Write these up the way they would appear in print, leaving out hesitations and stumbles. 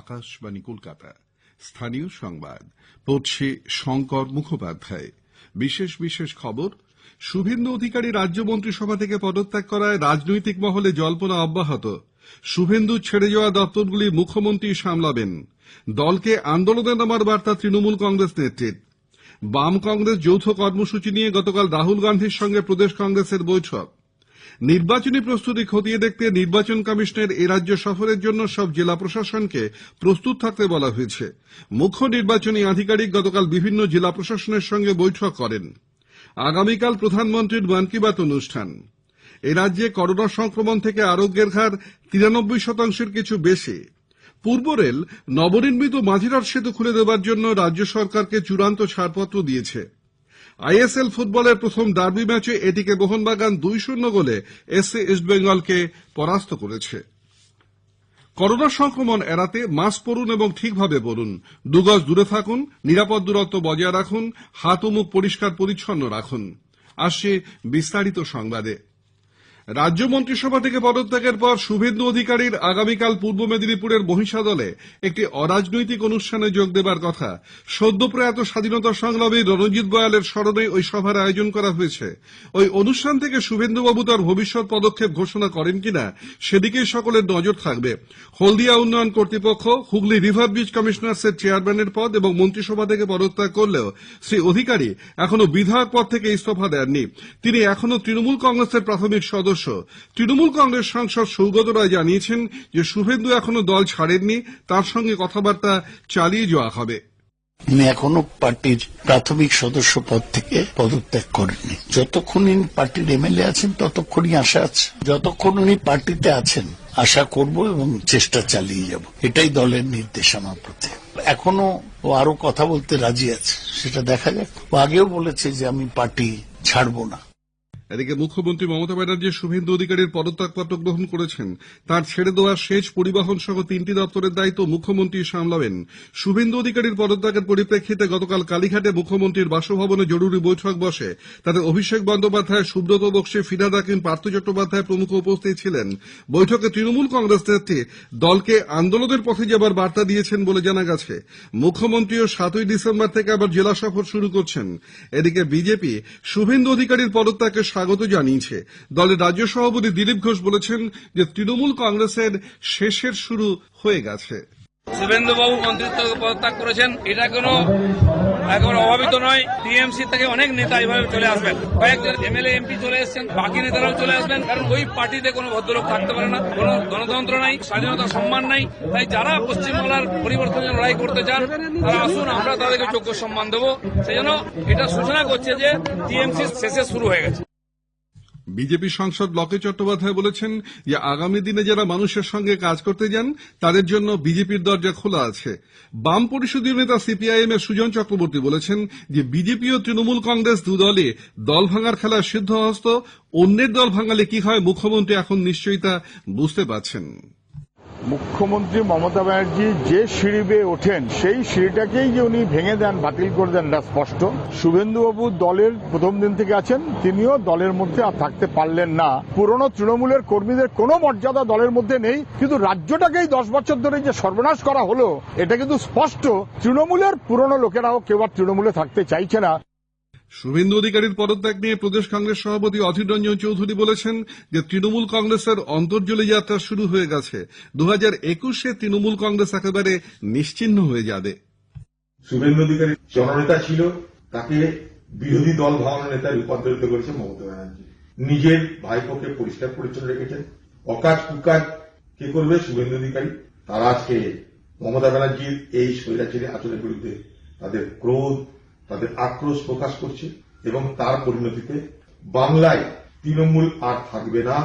আকাশবাণী কলকাতা। স্থানীয় সংবাদ পড়ছে শঙ্কর মুখোপাধ্যায়। বিশেষ খবর, শুভেন্দু অধিকারী রাজ্য মন্ত্রিসভা থেকে পদত্যাগ করায় রাজনৈতিক মহলে জল্পনা অব্যাহত। শুভেন্দু ছেড়ে যাওয়া দপ্তরগুলি মুখ্যমন্ত্রী সামলাবেন। দলকে আন্দোলনে নামার বার্তা তৃণমূল কংগ্রেস নেতৃত্ব। বাম কংগ্রেস যৌথ কর্মসূচি নিয়ে গতকাল রাহুল গান্ধীর সঙ্গে প্রদেশ কংগ্রেসের বৈঠক। নির্বাচনী প্রস্তুতি খতিয়ে দেখতে নির্বাচন কমিশনের এরাজ্য সফরের জন্য সব জেলা প্রশাসনকে প্রস্তুত থাকতে বলা হয়েছে। মুখ্য নির্বাচনী আধিকারিক গতকাল বিভিন্ন জেলা প্রশাসনের সঙ্গে বৈঠক করেন। আগামীকাল প্রধানমন্ত্রীর মন কি বাত অনুষ্ঠান। এরাজ্যে করোনা সংক্রমণ থেকে আরোগ্যের হার 93% কিছু বেশি। পূর্ব রেল নবনির্মিত মাঝিরহাট সেতু খুলে দেওয়ার জন্য রাজ্য সরকারকে চূড়ান্ত ছাড়পত্র দিয়েছে। আইএসএল ফুটবলের প্রথম ডার্বি ম্যাচে এটিকে মোহনবাগান 2-0 গোলে এসসি ইস্টবেঙ্গলকে পরাস্ত করেছে। করোনা সংক্রমণ এড়াতে মাস্ক পরুন এবং ঠিকভাবে পরুন। 2 গজ দূরে থাকুন, নিরাপদ দূরত্ব বজায় রাখুন, হাত ও মুখ পরিষ্কার পরিচ্ছন্ন রাখুন। আসছে বিস্তারিত সংবাদে। রাজ্য মন্ত্রিসভা থেকে পদত্যাগের পর শুভেন্দু অধিকারীর আগামীকাল পূর্ব মেদিনীপুরের মহিষাদলে একটি অরাজনৈতিক অনুষ্ঠানে যোগ দেবার কথা। সদ্য প্রয়াত স্বাধীনতা সংগ্রামী রণজিৎ বয়ালের স্মরণে ওই সভার আয়োজন করা হয়েছে। ওই অনুষ্ঠান থেকে শুভেন্দুবাবু তার ভবিষ্যৎ পদক্ষেপ ঘোষণা করেন কিনা সেদিকেই সকলের নজর থাকবে। হলদিয়া উন্নয়ন কর্তৃপক্ষ হুগলি রিভার ব্রিজ কমিশনার্সের চেয়ারম্যানের পদ এবং মন্ত্রিসভা থেকে পদত্যাগ করলেও শ্রী অধিকারী এখনো বিধায়ক পদ থেকে ইস্তফা দেননি। তিনি এখনো তৃণমূল কংগ্রেসের প্রাথমিক সদস্য। তৃণমূল কংগ্রেস সাংসদ সৌগত রায় জানিয়েছেন যে শুভেন্দু এখনো দল ছাড়েননি, তার সঙ্গে কথাবার্তা চালিয়ে যাওয়া হবে। তিনি এখনো পার্টির প্রাথমিক সদস্য পদ থেকে পদত্যাগ করেননি। যতক্ষণ উনি পার্টির এমএলএ আছেন ততক্ষণই আশা আছে। যতক্ষণ উনি পার্টিতে আছেন আশা করব এবং চেষ্টা চালিয়ে যাব। এটাই দলের নির্দেশ আমার প্রতি। এখনো ও আরো কথা বলতে রাজি আছে, সেটা দেখা যাক। ও আগেও বলেছে যে আমি পার্টি ছাড়বো না। এদিকে মুখ্যমন্ত্রী মমতা ব্যানার্জি শুভেন্দু অধিকারীর পদত্যাগপত্র গ্রহণ করেছেন। তাঁর ছেড়ে দেওয়া সেচ, পরিবহন সহ 3টি দপ্তরের দায়িত্ব মুখ্যমন্ত্রী সামলাবেন। শুভেন্দু অধিকারীর পদত্যাগের পরিপ্রেক্ষিতে গতকাল কালীঘাটে মুখ্যমন্ত্রীর বাসভবনে জরুরি বৈঠক বসে। তাতে অভিষেক বন্দ্যোপাধ্যায়, সুব্রত বক্সী, ফিরহাদ হাকিম, পার্থ চট্টোপাধ্যায় প্রমুখ উপস্থিত ছিলেন। বৈঠকে তৃণমূল কংগ্রেস নেত্রী দলকে আন্দোলনের পথে যাবার বার্তা দিয়েছেন বলে জানা গেছে। মুখ্যমন্ত্রীও 7ই ডিসেম্বর থেকে আবার জেলা সফর শুরু করছেন। এদিকে বিজেপি শুভেন্দু অধিকারীর পদত্যাগকে স্বাগত জানিয়েছে। দলের রাজ্য সভাপতি দিলীপ ঘোষ বলেছেন যে তৃণমূল কংগ্রেসের শেষের শুরু হয়ে গেছে। শুভেন্দুবাবু মন্ত্রিত্ব পদত্যাগ করেছেন, এটা কোনো একেবারে অভাবিত নয়। টিএমসি থেকে অনেক নেতা এইভাবে চলে আসবেন, কয়েকজন এমএলএ এমপি চলে এসেছেন, বাকি নেতারাও চলে আসবেন। কারণ ওই পার্টিতে কোনো ভদ্রলোক থাকতে পারে না, কোনো গণতন্ত্র নাই, স্বাধীনতার সম্মান নাই। তাই যারা পশ্চিমবাংলার পরিবর্তনের লড়াই করতে চান তারা আসুন, আমরা তাদেরকে যোগ্য সম্মান দেবো। সেই জন্য এটা সূচনা করছে যে টিএমসি শেষে শুরু হয়ে গেছে। বিজেপি সাংসদ লকেট চট্টোপাধ্যায় বলেছেন যে আগামী দিনে যারা মানুষের সঙ্গে কাজ করতে যান তাদের জন্য বিজেপির দরজা খোলা আছে। বাম পরিষদীয় নেতা সিপিআইএম এর সুজন চক্রবর্তী বলেছেন যে বিজেপি ও তৃণমূল কংগ্রেস দুদলই দল ভাঙার খেলার সিদ্ধহস্ত। অন্যের দল ভাঙালে কি হয় মুখ্যমন্ত্রী এখন নিশ্চয়ই তা বুঝতে পারছেন। মুখ্যমন্ত্রী মমতা ব্যানার্জি যে সিঁড়ি বেয়ে ওঠেন সেই সিঁড়িটাকেই যে উনি ভেঙে দেন, বাতিল করে দেন, এটা স্পষ্ট। শুভেন্দুবাবু দলের প্রথম দিন থেকে আছেন, তিনিও দলের মধ্যে আর থাকতে পারলেন না। পুরনো তৃণমূলের কর্মীদের কোনো মর্যাদা দলের মধ্যে নেই, কিন্তু রাজ্যটাকেই 10 বছর ধরে যে সর্বনাশ করা হলো এটা কিন্তু স্পষ্ট। তৃণমূলের পুরনো লোকেরাও কেউ আর তৃণমূলে থাকতে চাইছে না। শুভেন্দু অধিকারীর পদত্যাগ নিয়ে প্রদেশ কংগ্রেস সভাপতি অধীর রঞ্জন চৌধুরী বলেছেন যে তৃণমূল কংগ্রেসের অন্তর্জলী যাত্রা শুরু হয়ে গেছে। 2021-এ তৃণমূল কংগ্রেস একেবারে নিশ্চিহ্ন হয়ে যাবে। শুভেন্দু অধিকারী জননেতা ছিল, তাকে বিরোধী দল ভাঙানোর নেতায় রূপান্তরিত করেছে মমতা ব্যানার্জি। নিজের ভাইপোকে পরিষ্কার পরিচ্ছন্ন রেখেছেন। অকাজ কুকাজ কে করবে? শুভেন্দু অধিকারী। তারা আজকে মমতা ব্যানার্জির এই স্বৈরাচারী আচরণের বিরুদ্ধে তাদের ক্রোধ, তাদের আক্রোশ প্রকাশ করছে এবং তার পরিণতিতে বাংলায় তৃণমূল আর থাকবে না।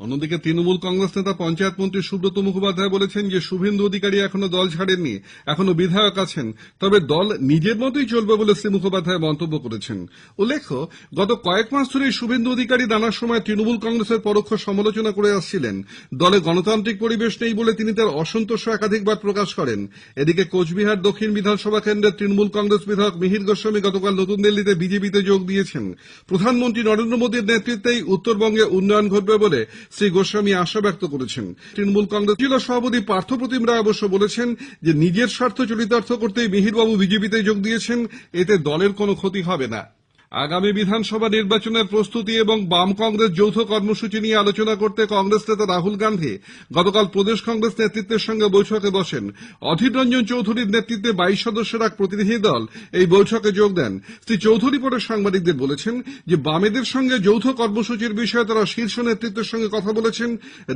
অন্যদিকে তৃণমূল কংগ্রেস নেতা পঞ্চায়েত মন্ত্রী সুব্রত মুখোপাধ্যায় বলেছেন যে শুভেন্দু অধিকারী এখনো দল ছাড়েননি, এখনো বিধায়ক আছেন, তবে দল নিজের মতোই চলবে বলে শ্রী মুখোপাধ্যায় মন্তব্য করেছেন। উল্লেখ্য, গত কয়েক মাস ধরেই শুভেন্দু অধিকারী নানা সময় তৃণমূল কংগ্রেসের পরোক্ষ সমালোচনা করে আসছিলেন। দলে গণতান্ত্রিক পরিবেশ নেই বলে তিনি তার অসন্তোষ একাধিকবার প্রকাশ করেন। এদিকে কোচবিহার দক্ষিণ বিধানসভা কেন্দ্রের তৃণমূল কংগ্রেস বিধায়ক মিহির গোস্বামী গতকাল নতুন দিল্লিতে বিজেপিতে যোগ দিয়েছেন। প্রধানমন্ত্রী নরেন্দ্র মোদীর নেতৃত্বেই উত্তরবঙ্গে উন্নয়ন ঘটবে বলে শ্রী গোস্বামী আশা ব্যক্ত করেছেন। তৃণমূল কংগ্রেস জেলা সভাপতি পার্থপ্রতিম রায় অবশ্য বলেছেন যে নিজের স্বার্থ চরিতার্থ করতেই মিহিরবাবু বিজেপিতে যোগ দিয়েছেন, এতে দলের কোনো ক্ষতি হবে না। আগামী বিধানসভা নির্বাচনের প্রস্তুতি এবং বাম কংগ্রেস যৌথ কর্মসূচি নিয়ে আলোচনা করতে কংগ্রেস নেতা রাহুল গান্ধী গতকাল প্রদেশ কংগ্রেস নেতৃত্বের সঙ্গে বৈঠকে বসেন। অধীর রঞ্জন চৌধুরীর নেতৃত্বে 22 সদস্যের এক প্রতিনিধি দল এই বৈঠকে যোগ দেন। শ্রী চৌধুরী পরে সাংবাদিকদের বলেছেন যে বামেদের সঙ্গে যৌথ কর্মসূচির বিষয়ে তারা শীর্ষ নেতৃত্বের সঙ্গে কথা বলেছেন।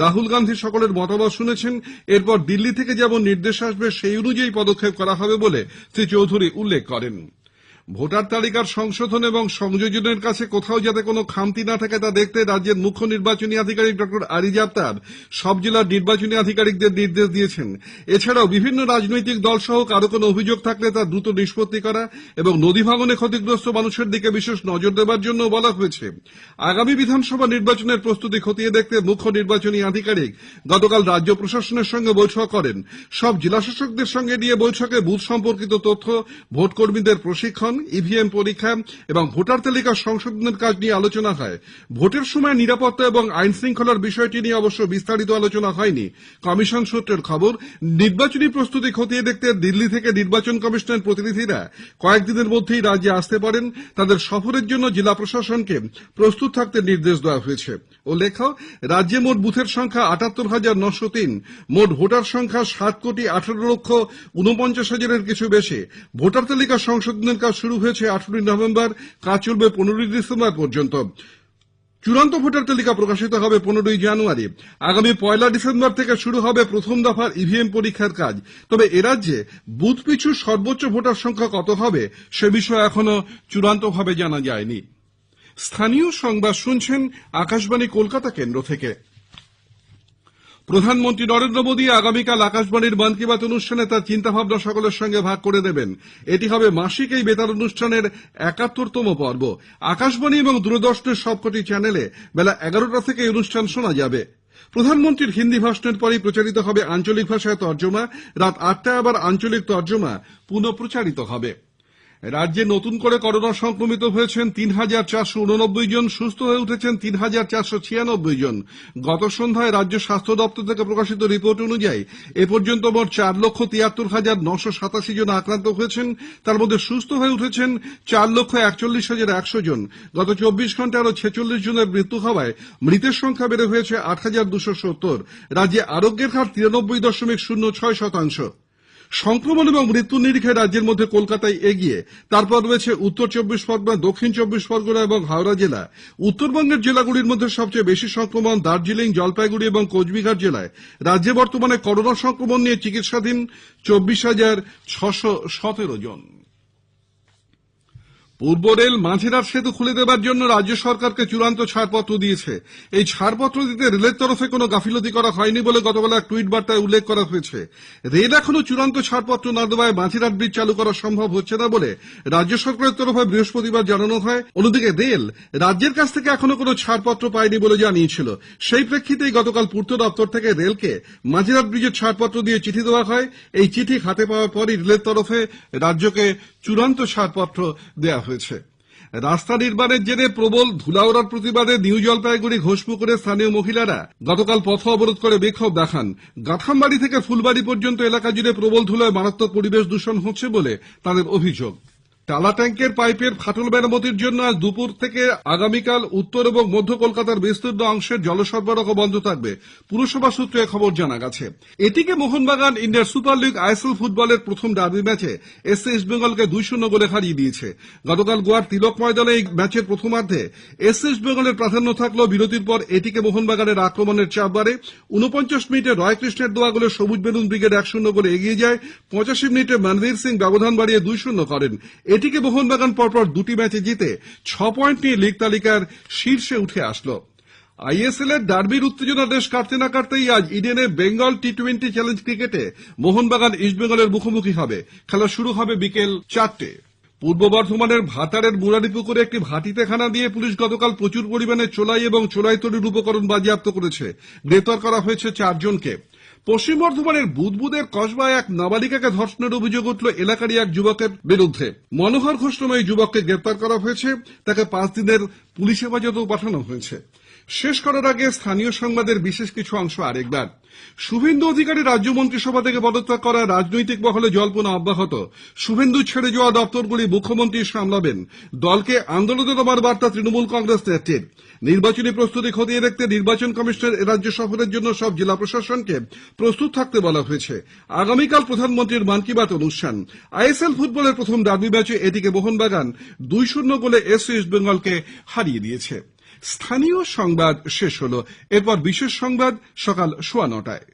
রাহুল গান্ধী সকলের মতামত শুনেছেন। এরপর দিল্লি থেকে যেমন নির্দেশ আসবে সেই অনুযায়ী পদক্ষেপ করা হবে বলে শ্রী চৌধুরী উল্লেখ করেন। ভোটার তালিকার সংশোধন এবং সংযোজনের কাছে কোথাও যাতে কোনো খামতি না থাকে তা দেখতে রাজ্যের মুখ্য নির্বাচনী আধিকারিক ডক্টর আরিজ আফতাব সব জেলার নির্বাচনী আধিকারিকদের নির্দেশ দিয়েছেন। এছাড়াও বিভিন্ন রাজনৈতিক দল সহ কারো কোনো অভিযোগ থাকলে তা দ্রুত নিষ্পত্তি করা এবং নদী ভাঙনে ক্ষতিগ্রস্ত মানুষের দিকে বিশেষ নজর দেওয়ার জন্য বলা হয়েছে। আগামী বিধানসভা নির্বাচনের প্রস্তুতি খতিয়ে দেখতে মুখ্য নির্বাচনী আধিকারিক গতকাল রাজ্য প্রশাসনের সঙ্গে বৈঠক করেন। সব জেলাশাসকদের সঙ্গে নিয়ে বৈঠকে বুথ সম্পর্কিত তথ্য, ভোট কর্মীদের প্রশিক্ষণ, ইভিএম পরীক্ষা এবং ভোটার তালিকা সংশোধনের কাজ নিয়ে আলোচনা হয়। ভোটের সময় নিরাপত্তা এবং আইন শৃঙ্খলার বিষয়টি নিয়ে অবশ্য বিস্তারিত আলোচনা হয়নি। কমিশন সূত্রের খবর, নির্বাচনী প্রস্তুতি খতিয়ে দেখতে দিল্লি থেকে নির্বাচন কমিশনের প্রতিনিধিরা কয়েকদিনের মধ্যেই রাজ্যে আসতে পারেন। তাদের সফরের জন্য জেলা প্রশাসনকে প্রস্তুত থাকতে নির্দেশ দেওয়া হয়েছে। উল্লেখ্য, রাজ্যে মোট বুথের সংখ্যা ৭৮,৯০৩, মোট ভোটার সংখ্যা ৭,১৮,৪৯,০০০ কিছু বেশি। ভোটার তালিকা সংশোধনের কাজ শুরু হয়েছে 18 নভেম্বর, কাজ চলবে 15 ডিসেম্বর পর্যন্ত। চূড়ান্ত ভোটার তালিকা প্রকাশিত হবে 15 জানুয়ারি। আগামী 1 ডিসেম্বর থেকে শুরু হবে প্রথম দফার ইভিএম পরীক্ষার কাজ। তবে এরাজ্যে বুথ পিছু সর্বোচ্চ ভোটার সংখ্যা কত হবে সে বিষয়ে এখনো চূড়ান্তভাবে জানা যায়নি। স্থানীয় সংবাদ শুনছেন আকাশবাণী কলকাতা কেন্দ্র থেকে। প্রধানমন্ত্রী নরেন্দ্র মোদী আগামীকাল আকাশবাণীর মন কি বাত অনুষ্ঠানে তার চিন্তাভাবনা সকলের সঙ্গে ভাগ করে দেবেন। এটি হবে মাসিক এই বেতার অনুষ্ঠানের ৭১তম পর্ব। আকাশবাণী এবং দূরদর্শনের সবকটি চ্যানেলে বেলা 11টা থেকে এই অনুষ্ঠান শোনা যাবে। প্রধানমন্ত্রীর হিন্দি ভাষণের পরই প্রচারিত হবে আঞ্চলিক ভাষায় তর্জমা। রাত 8টায় আবার আঞ্চলিক তর্জমা পুনঃ প্রচারিত হবে। রাজ্যে নতুন করে করোনা সংক্রমিত হয়েছেন ৩,৪৮৯ জন, সুস্থ হয়ে উঠেছেন ৩,৪৯৬ জন। গত সন্ধ্যায় রাজ্য স্বাস্থ্য দপ্তর থেকে প্রকাশিত রিপোর্ট অনুযায়ী এ পর্যন্ত মোট ৪,৭৩,৯৮৭ জন আক্রান্ত হয়েছেন। তার মধ্যে সুস্থ হয়ে উঠেছেন ৪,৪১,১০০ জন। গত ২৪ ঘন্টায় আরো ৪৬ জনের মৃত্যু হওয়ায় মৃতের সংখ্যা বেড়ে হয়েছে ৮,২৭০। রাজ্যে আরোগ্যের হার ৯৩.০৬%। সংক্রমণ এবং মৃত্যুর নিরিখে রাজ্যের মধ্যে কলকাতায় এগিয়ে। তারপর রয়েছে উত্তর ২৪ পরগনা, দক্ষিণ ২৪ পরগনা এবং হাওড়া জেলা। উত্তরবঙ্গের জেলাগুলির মধ্যে সবচেয়ে বেশি সংক্রমণ দার্জিলিং, জলপাইগুড়ি এবং কোচবিহার জেলায়। রাজ্যে বর্তমানে করোনা সংক্রমণ নিয়ে চিকিৎসাধীন ২৪,৬১৭ জন। পূর্ব রেল মাঝেরহাট সেতু খুলে দেওয়ার জন্য রাজ্য সরকারকে চূড়ান্ত ছাড়পত্র দিয়েছে। এই ছাড়পত্র দিতে রেলের তরফে কোনো গাফিলতি করা হয়নি বলে গতকাল এক টুইট বার্তায় উল্লেখ করা হয়েছে। রেল এখনো চূড়ান্ত ছাড়পত্র না দেওয়ায় মাঝেরহাট ব্রিজ চালু করা সম্ভব হচ্ছে না বলে রাজ্য সরকারের তরফে বৃহস্পতিবার জানানো হয়। অন্যদিকে রেল রাজ্যের কাছ থেকে এখনো কোনো ছাড়পত্র পায়নি বলে জানিয়েছিল। সেই প্রেক্ষিতেই গতকাল পূর্ত দপ্তর থেকে রেলকে মাঝেরহাট ব্রিজের ছাড়পত্র দিয়ে চিঠি দেওয়া হয়। এই চিঠি হাতে পাওয়ার পরই রেলের তরফে রাজ্যকে চূড়ান্ত ছাড়পত্র দেওয়া হয়েছে। রাস্তা নির্মাণের জেরে প্রবল ধুলা ওড়ার প্রতিবাদে নিউ জলপাইগুড়ি ঘোষপুকুরে স্থানীয় মহিলারা গতকাল পথ অবরোধ করে বিক্ষোভ দেখান। গাথামবাড়ি থেকে ফুলবাড়ি পর্যন্ত এলাকা জুড়ে প্রবল ধুলায় মারাত্মক পরিবেশ দূষণ হচ্ছে বলে তাদের অভিযোগ। টালা ট্যাঙ্কের পাইপের ফাটল মেরামতির জন্য আজ দুপুর থেকে আগামীকাল উত্তর এবং মধ্য কলকাতার বিস্তীর্ণ অংশের জল সরবরাহ বন্ধ থাকবে। পুরসভা সূত্রে খবর জানা গেছে। এটিকে Mohun Bagan Indian super league ISL ফুটবলের প্রথম ডার্বি ম্যাচে এসসি ইস্টবেঙ্গলকে ২-০ গোলে হারিয়ে দিয়েছে। গতকাল গোয়ার তিলক ময়দানে এই ম্যাচের প্রথমার্ধে এসসি ইস্টবেঙ্গলের প্রাধান্য থাকলেও বিরতির পর এটিকে মোহনবাগানের আক্রমণের চাপ বাড়ে। ৪৯ মিনিটে রয় কৃষ্ণের দেওয়া গোলে সবুজ বেলুন ব্রিগেড ১-০ গোলে এগিয়ে যায়। ৮৫ মিনিটে মনবীর সিং ব্যবধান বাড়িয়ে ২-০ করেন। এটিকে মোহনবাগান পরপর দুটি ম্যাচে জিতে ৬ পয়েন্ট নিয়ে লীগ তালিকার শীর্ষে উঠে আসলো। আইএসএল এর ডার্বির উত্তেজনা দেশ কাটতে না কাটতেই আজ ইডেনে বেঙ্গল টি-20 চ্যালেঞ্জ ক্রিকেটে মোহনবাগান ইস্টবেঙ্গলের মুখোমুখি হবে। খেলা শুরু হবে বিকেল ৪টে। পূর্ব বর্ধমানের ভাতারের মুরারিপুকুরে একটি ভাটিতে খানা দিয়ে পুলিশ গতকাল প্রচুর পরিমাণে চোলাই এবং চোলাই তৈরির উপকরণ বাজেয়াপ্ত করেছে। গ্রেপ্তার করা হয়েছে ৪ জনকে। পশ্চিম বর্ধমানের বুদবুদের কসবায় এক নাবালিকাকে ধর্ষণের অভিযোগ উঠল এলাকারই এক যুবকের বিরুদ্ধে। মনোহর ঘোষ নামে এই যুবককে গ্রেপ্তার করা হয়েছে। তাকে ৫ দিনের পুলিশ হেফাজতেও পাঠানো হয়েছে। শেষ করার আগে স্থানীয় সংবাদের বিশেষ কিছু অংশ আরেকবার। শুভেন্দু অধিকারী রাজ্য মন্ত্রিসভা থেকে পদত্যাগ করা রাজনৈতিক মহলে জল্পনা অব্যাহত। শুভেন্দু ছেড়ে যাওয়া দপ্তরগুলি মুখ্যমন্ত্রী সামলাবেন। দলকে আন্দোলনে নামার বার্তা তৃণমূল কংগ্রেস নেত্রীর। নির্বাচনী প্রস্তুতি খতিয়ে দেখতে নির্বাচন কমিশনের রাজ্য সফরের জন্য সব জেলা প্রশাসনকে প্রস্তুত থাকতে বলা হয়েছে। আগামীকাল প্রধানমন্ত্রীর মন কি বাত অনুষ্ঠান। আইএসএল ফুটবলের প্রথম ডার্বি ম্যাচে এদিকে মোহনবাগান 2-0 গোলে এসসি ইস্টবেঙ্গলকে হারিয়ে দিয়েছে। স্থানীয় সংবাদ শেষ হলো। এরপর বিশেষ সংবাদ সকাল 9:15টায়।